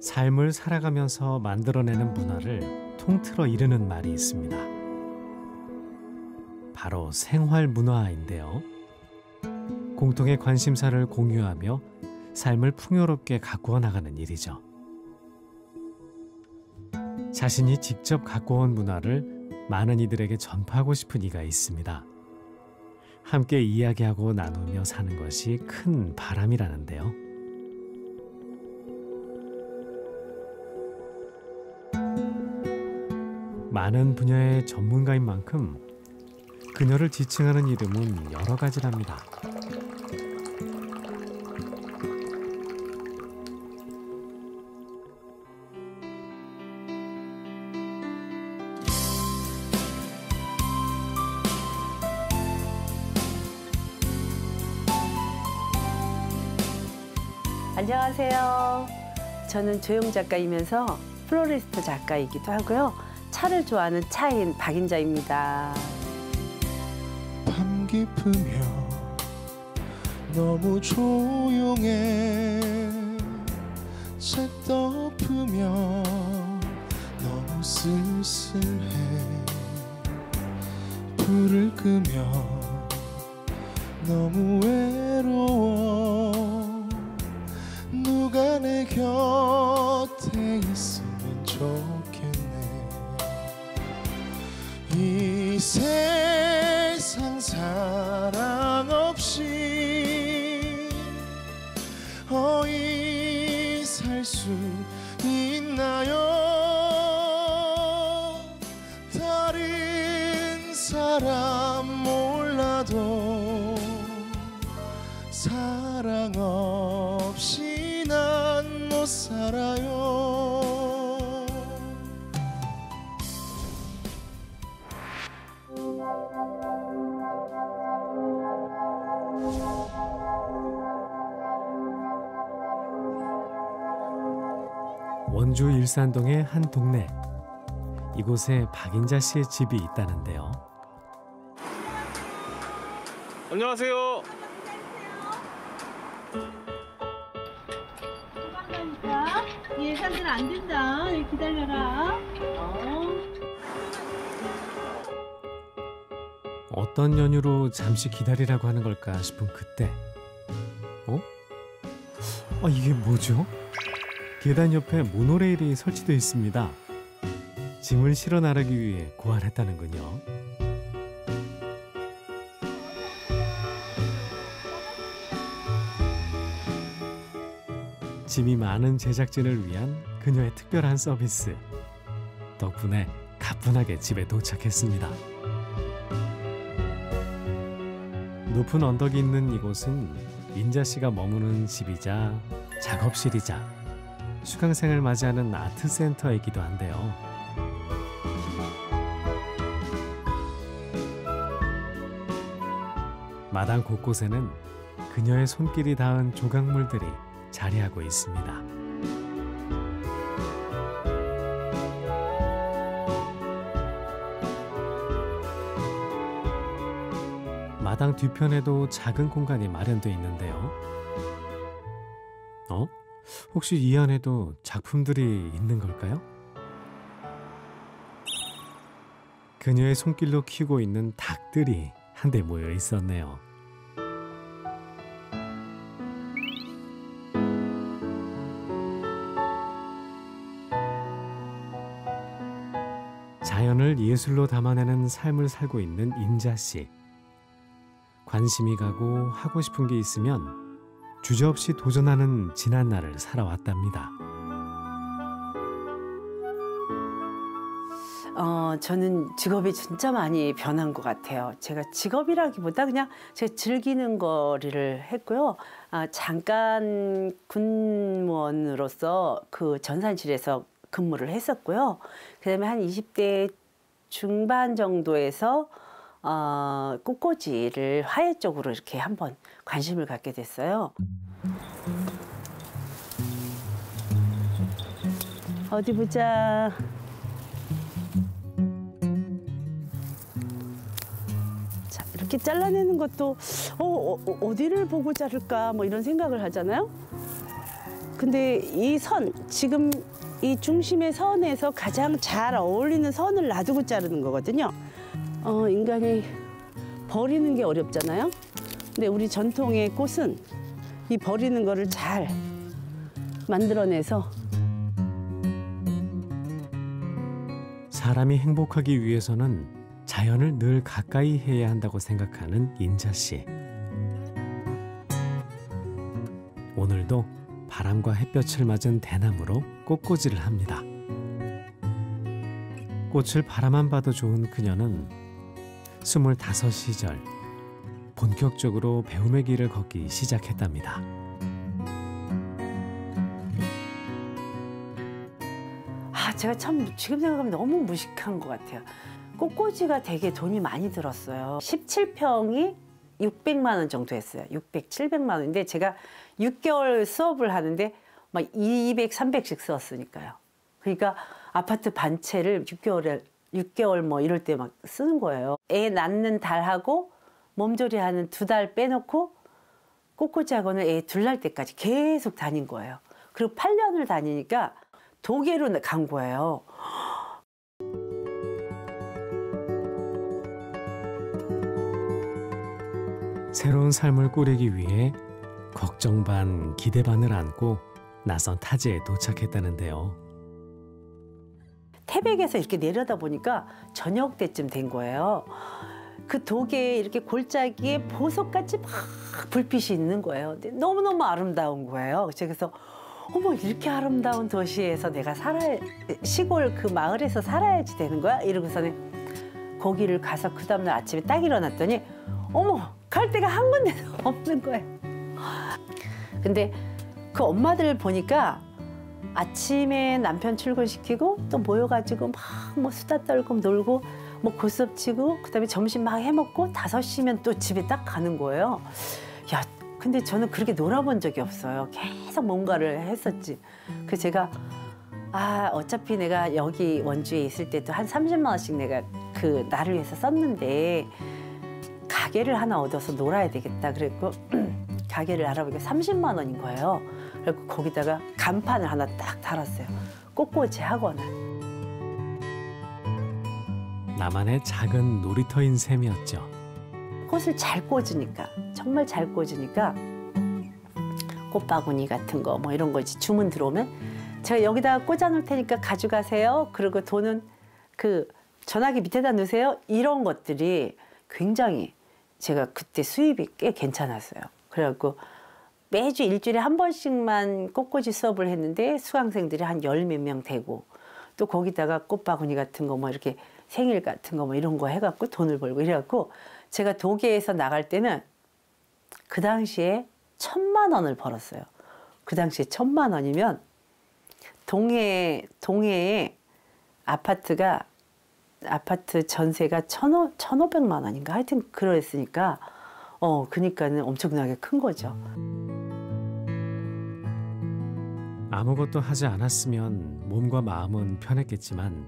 삶을 살아가면서 만들어내는 문화를 통틀어 이르는 말이 있습니다. 바로 생활 문화인데요. 공통의 관심사를 공유하며 삶을 풍요롭게 가꾸어 나가는 일이죠. 자신이 직접 갖고 온 문화를 많은 이들에게 전파하고 싶은 이가 있습니다. 함께 이야기하고 나누며 사는 것이 큰 바람이라는데요. 많은 분야의 전문가인 만큼 그녀를 지칭하는 이름은 여러 가지랍니다. 안녕하세요. 저는 조형 작가이면서 플로리스트 작가이기도 하고요. 차를 좋아하는 차인 박인자입니다. 밤 깊으며 너무 조용해 새 덮으며 너무 쓸쓸해 불을 끄며 너무 외로워 누가 내 곁에 있으면 좋겠네. 이 세상 사랑 없이 어이 살 수 있나요? 다른 사람 몰라도 사랑 없이 난 못 살아요. 원주 일산동의 한 동네. 이곳에 박인자 씨의 집이 있다는데요. 안녕하세요. 예산들 안 된다. 기다려라. 어떤 연유로 잠시 기다리라고 하는 걸까 싶은 그때. 이게 뭐죠? 계단 옆에 모노레일이 설치되어 있습니다. 짐을 실어 나르기 위해 고안했다는군요. 짐이 많은 제작진을 위한 그녀의 특별한 서비스. 덕분에 가뿐하게 집에 도착했습니다. 높은 언덕이 있는 이곳은 인자 씨가 머무는 집이자 작업실이자 수강생을 맞이하는 아트센터이기도 한데요. 마당 곳곳에는 그녀의 손길이 닿은 조각물들이 자리하고 있습니다. 마당 뒤편에도 작은 공간이 마련되어 있는데요. 혹시 이 안에도 작품들이 있는 걸까요? 그녀의 손길로 키우고 있는 닭들이 한데 모여 있었네요. 자연을 예술로 담아내는 삶을 살고 있는 인자 씨. 관심이 가고 하고 싶은 게 있으면 주저없이 도전하는 지난 날을 살아왔답니다. 저는 직업이 진짜 많이 변한 것 같아요. 제가 직업이라기보다 그냥 제가 즐기는 거리를 했고요. 잠깐 군무원으로서 그 전산실에서 근무를 했었고요. 그다음에 한 20대 중반 정도에서 꽃꽂이를 화훼 쪽으로 이렇게 한번 관심을 갖게 됐어요. 어디 보자. 자, 이렇게 잘라내는 것도 어디를 보고 자를까 뭐 이런 생각을 하잖아요. 근데 이 선, 지금 이 중심의 선에서 가장 잘 어울리는 선을 놔두고 자르는 거거든요. 인간이 버리는 게 어렵잖아요. 근데 우리 전통의 꽃은 이 버리는 거를 잘 만들어내서 사람이 행복하기 위해서는 자연을 늘 가까이 해야 한다고 생각하는 인자 씨. 오늘도 바람과 햇볕을 맞은 대나무로 꽃꽂이를 합니다. 꽃을 바라만 봐도 좋은 그녀는 25시절 본격적으로 배움의 길을 걷기 시작했답니다. 제가 참 지금 생각하면 너무 무식한 것 같아요. 꽃꽂이가 되게 돈이 많이 들었어요. 17평이 600만 원 정도 했어요. 600, 700만 원인데 제가 6개월 수업을 하는데 막 200, 300씩 썼으니까요. 그러니까 아파트 반 채를 6개월 뭐 이럴 때 막 쓰는 거예요. 애 낳는 달하고 몸조리하는 2달 빼놓고 꽃꽂이 학원을 애 둘 날 때까지 계속 다닌 거예요. 그리고 8년을 다니니까 도계로 간 거예요. 새로운 삶을 꾸리기 위해 걱정 반 기대 반을 안고 낯선 타지에 도착했다는데요. 태백에서 이렇게 내려다 보니까 저녁 때쯤 된 거예요. 그 도계에 이렇게 골짜기에 보석같이 막 불빛이 있는 거예요. 근데 너무너무 아름다운 거예요. 그래서 어머, 이렇게 아름다운 도시에서 내가 시골 그 마을에서 살아야지 되는 거야? 이러고서는 거기를 가서 그 다음날 아침에 딱 일어났더니 어머, 갈 데가 한 군데도 없는 거예요. 근데 그 엄마들 보니까 아침에 남편 출근시키고 또 모여가지고 막 뭐 수다 떨고 놀고 뭐 고스톱 치고 그다음에 점심 막 해먹고 5시면 또 집에 딱 가는 거예요. 야, 근데 저는 그렇게 놀아본 적이 없어요. 계속 뭔가를 했었지. 그래서 제가 어차피 내가 여기 원주에 있을 때도 한 30만 원씩 내가 그 나를 위해서 썼는데 가게를 하나 얻어서 놀아야 되겠다. 그랬고 가게를 알아보니까 30만 원인 거예요. 그래서 거기다가 간판을 하나 딱 달았어요. 꽃꽂이 학원을. 나만의 작은 놀이터인 셈이었죠. 꽃을 잘 꽂으니까, 정말 잘 꽂으니까 꽃바구니 같은 거 뭐 이런 거 이제 주문 들어오면 제가 여기다가 꽂아놓을 테니까 가져가세요. 그리고 돈은 그 전화기 밑에다 넣으세요. 이런 것들이 굉장히 제가 그때 수입이 꽤 괜찮았어요. 그래갖고 매주 일주일에 한 번씩만 꽃꽂이 수업을 했는데 수강생들이 한 10몇 명 되고 또 거기다가 꽃바구니 같은 거 뭐 이렇게 생일 같은 거 뭐 이런 거 해갖고 돈을 벌고 이래갖고 제가 도계에서 나갈 때는 그 당시에 1,000만 원을 벌었어요. 그 당시에 1,000만 원이면 동해에 아파트 전세가 1,500만 원인가 하여튼 그랬으니까 그러니까는 엄청나게 큰 거죠. 아무것도 하지 않았으면 몸과 마음은 편했겠지만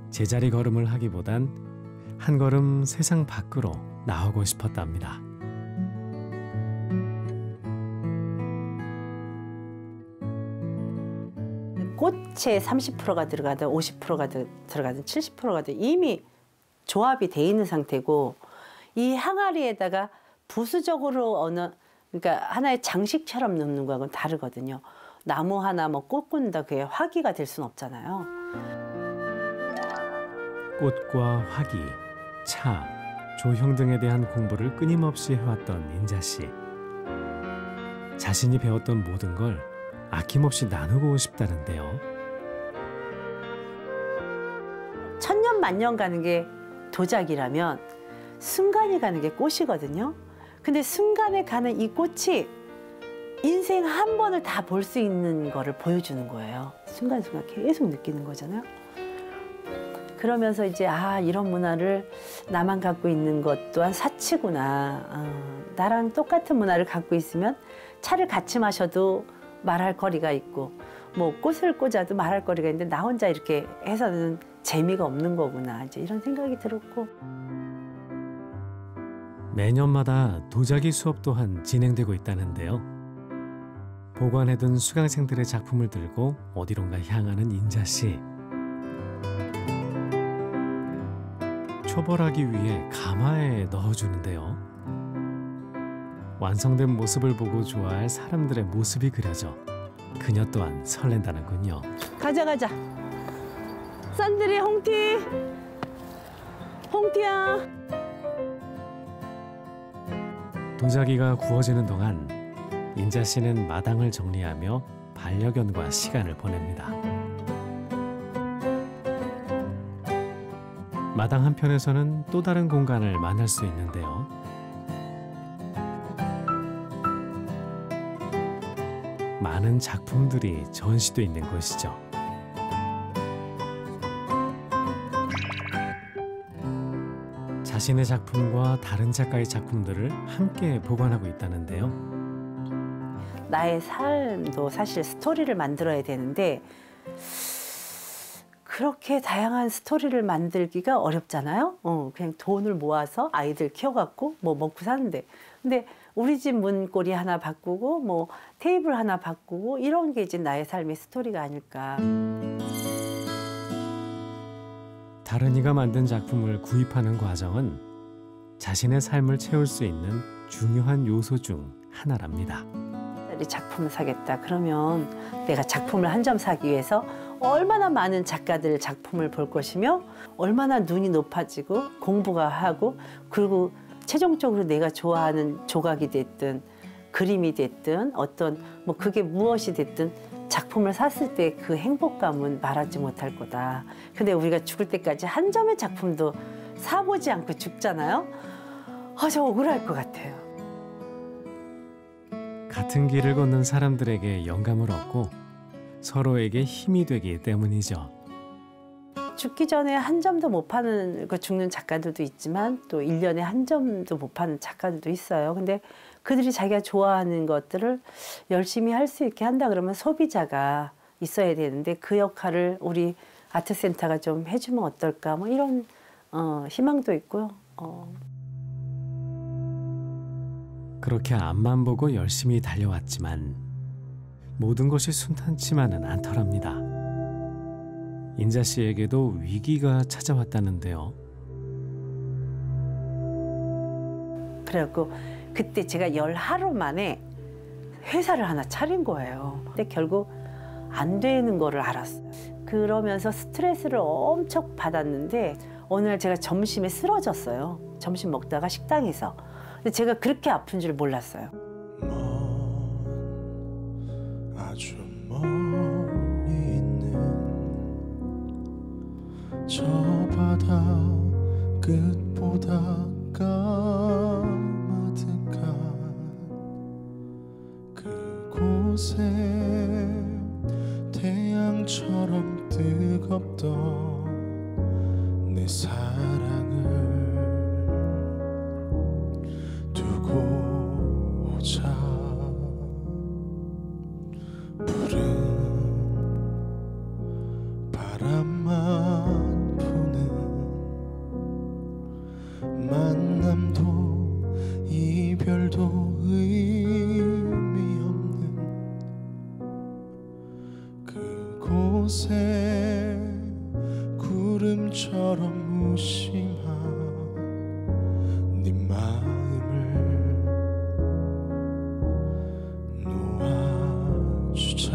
제자리 걸음을 하기보단 한 걸음 세상 밖으로 나오고 싶었답니다. 꽃에 30%가 들어가든 50%가 들어가든 70%가 들어가든 이미 조합이 돼 있는 상태고 이 항아리에다가 부수적으로 그러니까 하나의 장식처럼 넣는 거하고는 다르거든요. 나무 하나 뭐 꽃 꽂는다 그게 화기가 될 수는 없잖아요. 꽃과 화기, 차, 조형 등에 대한 공부를 끊임없이 해왔던 인자 씨. 자신이 배웠던 모든 걸 아낌없이 나누고 싶다는데요. 천년만년 가는 게 도자기라면 순간이 가는 게 꽃이거든요. 근데 순간에 가는 이 꽃이 인생 한 번을 다 볼 수 있는 거를 보여주는 거예요. 순간순간 계속 느끼는 거잖아요. 그러면서 이제 이런 문화를 나만 갖고 있는 것 또한 사치구나. 나랑 똑같은 문화를 갖고 있으면 차를 같이 마셔도 말할 거리가 있고 뭐 꽃을 꽂아도 말할 거리가 있는데 나 혼자 이렇게 해서는 재미가 없는 거구나. 이제 이런 생각이 들었고. 매년마다 도자기 수업 또한 진행되고 있다는데요. 보관해둔 수강생들의 작품을 들고 어디론가 향하는 인자 씨. 초벌하기 위해 가마에 넣어주는데요. 완성된 모습을 보고 좋아할 사람들의 모습이 그려져 그녀 또한 설렌다는군요. 가자. 산들이 홍티야. 도자기가 구워지는 동안 인자 씨는 마당을 정리하며 반려견과 시간을 보냅니다. 마당 한편에서는 또 다른 공간을 만날 수 있는데요. 많은 작품들이 전시돼 있는 곳이죠. 자신의 작품과 다른 작가의 작품들을 함께 보관하고 있다는데요. 나의 삶도 사실 스토리를 만들어야 되는데 그렇게 다양한 스토리를 만들기가 어렵잖아요. 그냥 돈을 모아서 아이들 키워갖고 뭐 먹고 사는데. 근데 우리 집 문고리 하나 바꾸고 뭐 테이블 하나 바꾸고 이런 게 이제 나의 삶의 스토리가 아닐까. 다른 이가 만든 작품을 구입하는 과정은 자신의 삶을 채울 수 있는 중요한 요소 중 하나랍니다. 작품을 사겠다. 그러면 내가 작품을 한 점 사기 위해서 얼마나 많은 작가들 작품을 볼 것이며 얼마나 눈이 높아지고 공부가 하고 그리고 최종적으로 내가 좋아하는 조각이 됐든 그림이 됐든 어떤 뭐 그게 무엇이 됐든 작품을 샀을 때 그 행복감은 말하지 못할 거다. 근데 우리가 죽을 때까지 한 점의 작품도 사보지 않고 죽잖아요. 저 억울할 것 같아요. 같은 길을 걷는 사람들에게 영감을 얻고 서로에게 힘이 되기 때문이죠. 죽기 전에 한 점도 못 파는 죽는 작가들도 있지만 또 1년에 한 점도 못 파는 작가들도 있어요. 근데 그들이 자기가 좋아하는 것들을 열심히 할 수 있게 한다 그러면 소비자가 있어야 되는데 그 역할을 우리 아트센터가 좀 해주면 어떨까 뭐 이런 희망도 있고요. 그렇게 앞만 보고 열심히 달려왔지만 모든 것이 순탄치만은 않더랍니다. 인자 씨에게도 위기가 찾아왔다는데요. 그래갖고 그때 제가 10하루 만에 회사를 하나 차린 거예요. 근데 결국 안 되는 거를 알았어요. 그러면서 스트레스를 엄청 받았는데 어느 날 제가 점심에 쓰러졌어요. 점심 먹다가 식당에서. 근데 제가 그렇게 아픈 줄 몰랐어요. 아주 멀리 있는 저 바다 끝보다 까마득한 그곳에 태양처럼 뜨겁던 내 사랑을 두고 오자. 푸른 바람만 부는 만남도 이별도 의미 없는 그곳에 구름처럼 무심한 네 마음을 놓아주자.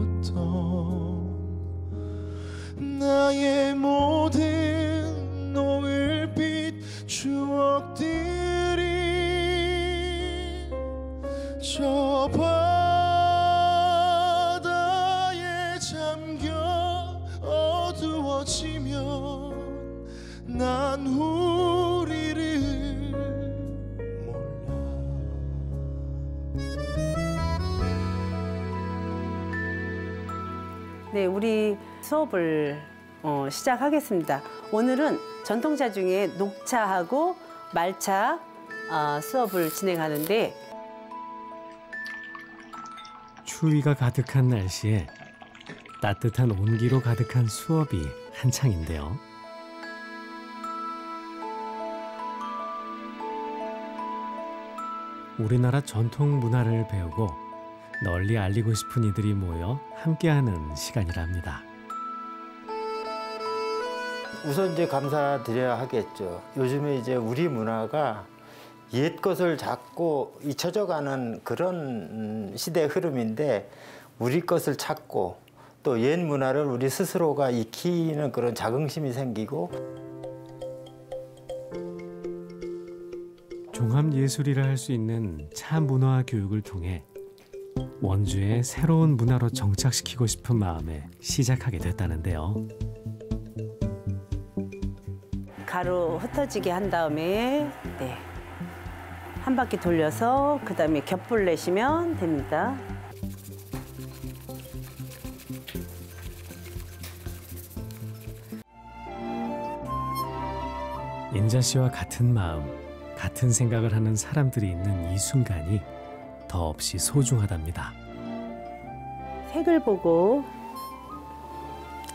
아름다웠던 나의 모든 노을빛 추억들이 저 바다에 잠겨 어두워지면 난 우리를 몰라. 네, 우리 수업을 시작하겠습니다. 오늘은 전통차 중에 녹차하고 말차 수업을 진행하는데 추위가 가득한 날씨에 따뜻한 온기로 가득한 수업이 한창인데요. 우리나라 전통 문화를 배우고 널리 알리고 싶은 이들이 모여 함께하는 시간이랍니다. 우선 이제 감사드려야 하겠죠. 요즘에 이제 우리 문화가 옛 것을 자꾸 잊혀져가는 그런 시대 흐름인데 우리 것을 찾고 또 옛 문화를 우리 스스로가 익히는 그런 자긍심이 생기고 종합예술이라 할 수 있는 차 문화 교육을 통해 원주에 새로운 문화로 정착시키고 싶은 마음에 시작하게 됐다는데요. 가루 흩어지게 한 다음에 한 바퀴 돌려서 그다음에 겹불 내시면 됩니다. 인자 씨와 같은 마음, 같은 생각을 하는 사람들이 있는 이 순간이 더없이 소중하답니다. 색을 보고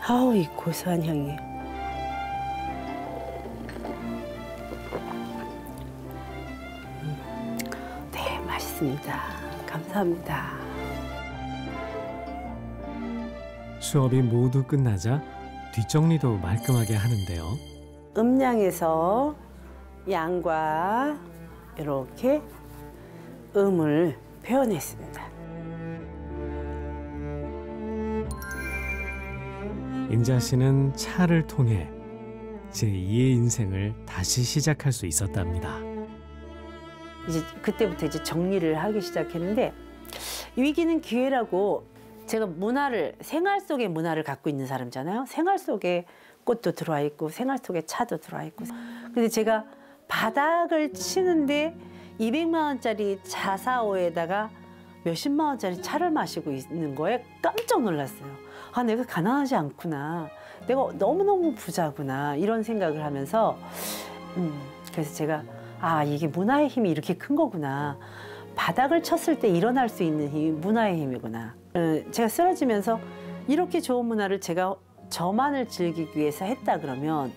아우 이 고소한 향이. 네, 맛있습니다. 감사합니다. 수업이 모두 끝나자 뒷정리도 말끔하게 하는데요. 음량에서 양과 이렇게 음을 표현했습니다. 인자 씨는 차를 통해 제2의 인생을 다시 시작할 수 있었답니다. 이제 그때부터 이제 정리를 하기 시작했는데 위기는 기회라고. 제가 문화를, 생활 속의 문화를 갖고 있는 사람이잖아요. 생활 속에 꽃도 들어와 있고 생활 속에 차도 들어와 있고. 근데 제가 바닥을 치는데 200만 원짜리 자사오에다가 몇십만 원짜리 차를 마시고 있는 거에 깜짝 놀랐어요. 아, 내가 가난하지 않구나. 내가 너무너무 부자구나. 이런 생각을 하면서 그래서 제가 이게 문화의 힘이 이렇게 큰 거구나. 바닥을 쳤을 때 일어날 수 있는 힘이 문화의 힘이구나. 제가 쓰러지면서 이렇게 좋은 문화를 제가 저만을 즐기기 위해서 했다 그러면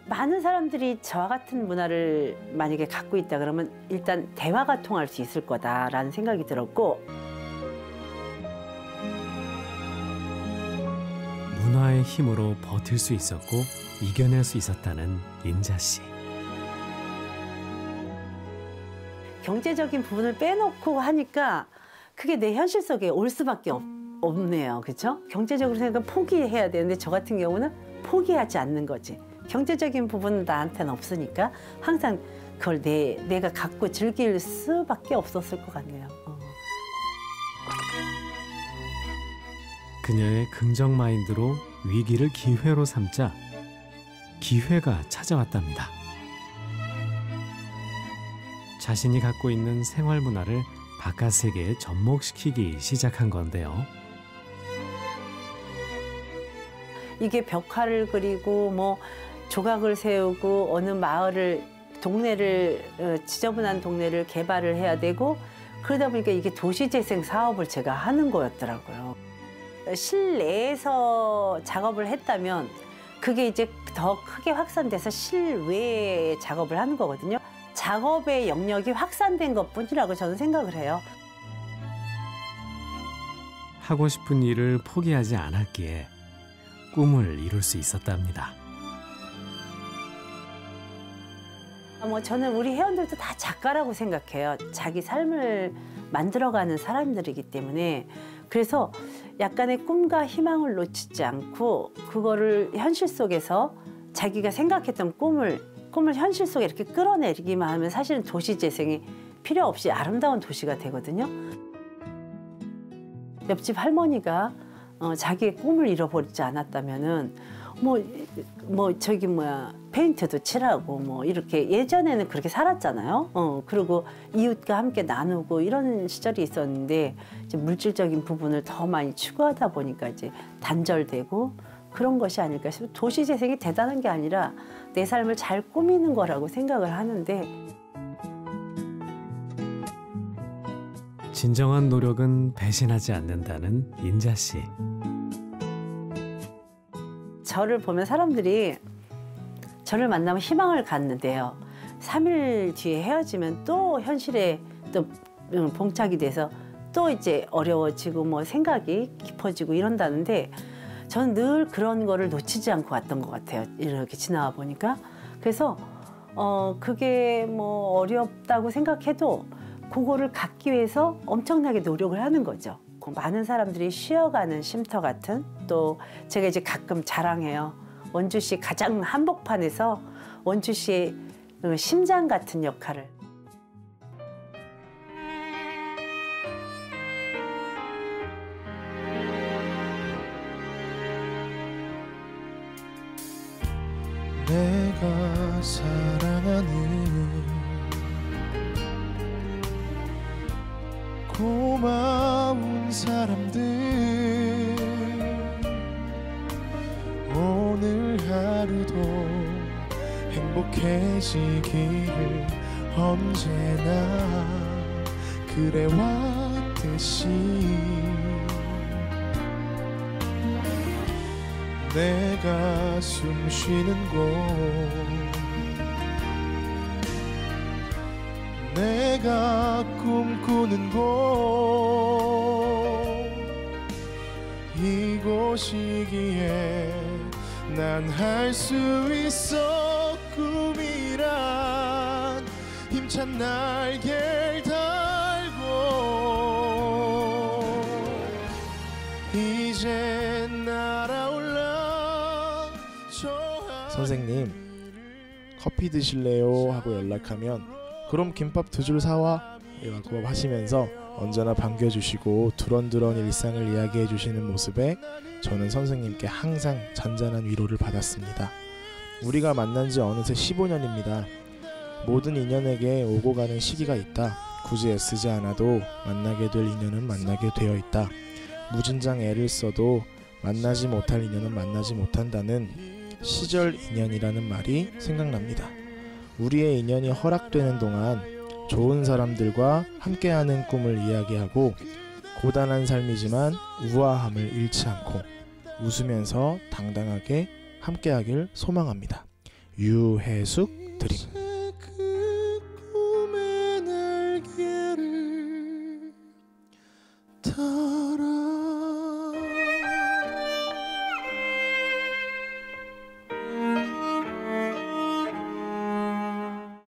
많은 사람들이 저와 같은 문화를 만약에 갖고 있다 그러면 일단 대화가 통할 수 있을 거다라는 생각이 들었고, 문화의 힘으로 버틸 수 있었고 이겨낼 수 있었다는 인자 씨. 경제적인 부분을 빼놓고 하니까 그게 내 현실 속에 올 수밖에 없네요. 그렇죠? 경제적으로 생각하면 포기해야 되는데 저 같은 경우는 포기하지 않는 거지. 경제적인 부분은 나한테는 없으니까 항상 그걸 내가 갖고 즐길 수밖에 없었을 것 같네요. 그녀의 긍정 마인드로 위기를 기회로 삼자 기회가 찾아왔답니다. 자신이 갖고 있는 생활 문화를 바깥 세계에 접목시키기 시작한 건데요. 이게 벽화를 그리고 뭐 조각을 세우고 어느 마을을 동네를 지저분한 동네를 개발을 해야 되고 그러다 보니까 이게 도시재생 사업을 제가 하는 거였더라고요. 실내에서 작업을 했다면 그게 이제 더 크게 확산돼서 실외에 작업을 하는 거거든요. 작업의 영역이 확산된 것뿐이라고 저는 생각을 해요. 하고 싶은 일을 포기하지 않았기에 꿈을 이룰 수 있었답니다. 저는 우리 회원들도 다 작가라고 생각해요. 자기 삶을 만들어가는 사람들이기 때문에. 그래서 약간의 꿈과 희망을 놓치지 않고 그거를 현실 속에서 자기가 생각했던 꿈을 현실 속에 이렇게 끌어내리기만 하면 사실은 도시 재생이 필요 없이 아름다운 도시가 되거든요. 옆집 할머니가 자기의 꿈을 잃어버리지 않았다면은 페인트도 칠하고 이렇게 예전에는 그렇게 살았잖아요. 그리고 이웃과 함께 나누고 이런 시절이 있었는데 이제 물질적인 부분을 더 많이 추구하다 보니까 이제 단절되고 그런 것이 아닐까 싶어요. 도시 재생이 대단한 게 아니라 내 삶을 잘 꾸미는 거라고 생각을 하는데 진정한 노력은 배신하지 않는다는 인자 씨. 저를 보면 사람들이 저를 만나면 희망을 갖는데요. 3일 뒤에 헤어지면 또 현실에 또 봉착이 돼서 또 이제 어려워지고 뭐 생각이 깊어지고 이런다는데 저는 늘 그런 거를 놓치지 않고 왔던 것 같아요. 이렇게 지나와 보니까. 그래서 그게 뭐 어렵다고 생각해도 그거를 갖기 위해서 엄청나게 노력을 하는 거죠. 많은 사람들이 쉬어가는 쉼터 같은, 또 제가 이제 가끔 자랑해요. 원주시 가장 한복판에서 원주시의 심장 같은 역할을. 내가 사랑하는 고마운 사람들 오늘 하루도 행복해지기를 언제나 그래왔듯이 내가 숨 쉬는 곳 내가 꿈꾸는 곳 이곳이기에 난 할 수 있어 꿈이란 힘찬 날개를 달고 이제 날아올라 선생님, 커피 드실래요? 하고 연락하면 그럼 김밥 2줄 사와 라고 하시면서 언제나 반겨주시고 두런두런 일상을 이야기해 주시는 모습에 저는 선생님께 항상 잔잔한 위로를 받았습니다. 우리가 만난 지 어느새 15년입니다. 모든 인연에게 오고 가는 시기가 있다. 굳이 애쓰지 않아도 만나게 될 인연은 만나게 되어 있다. 무진장 애를 써도 만나지 못할 인연은 만나지 못한다는 시절 인연이라는 말이 생각납니다. 우리의 인연이 허락되는 동안 좋은 사람들과 함께하는 꿈을 이야기하고 고단한 삶이지만 우아함을 잃지 않고 웃으면서 당당하게 함께하길 소망합니다. 유혜숙 드림. 그 꿈의 날개를 다